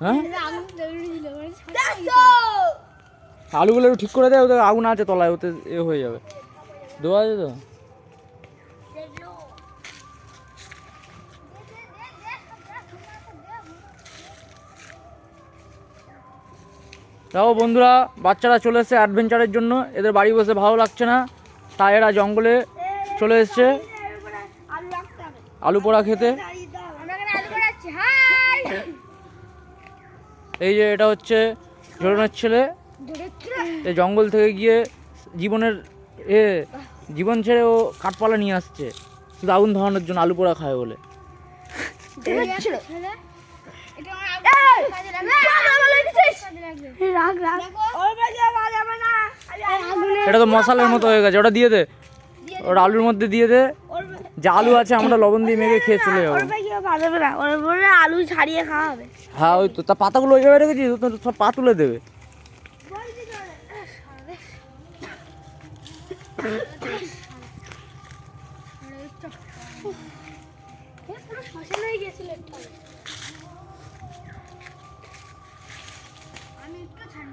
হ্যাঁ আলুগুলো একটু ঠিক করে দেয়, ওদের আগুন আছে তলায়, ওতে এ হয়ে যাবে। দেওয়া আছে তো? দেখো বন্ধুরা, বাচ্চারা চলে এসছে অ্যাডভেঞ্চারের জন্য। এদের বাড়ি বসে ভালো লাগছে না, তাই এরা জঙ্গলে চলে এসছে আলু পোড়া খেতে। এই যে এটা হচ্ছে ঝোরনের ছেলে, এই জঙ্গল থেকে গিয়ে জীবন ছেড়ে ও কাঠপালা নিয়ে আসছে শুধু আগুন ধরানোর জন্য, আলু পোড়া খায় বলে। এটা তো মশালের মতো হয়ে গেছে, ওটা দিয়ে দে, ওটা আলুর মধ্যে দিয়ে দে। যা আলু আছে আমরা লবণ দিয়ে মেখে খেয়ে চলে যাবো। আলু ছাড়িয়ে খাওয়া হবে। হ্যাঁ ওই তো, তা পাতাগুলো ওইভাবে রেখেছি, সব পা তুলে দেবে। আমি একটু ছাড়ি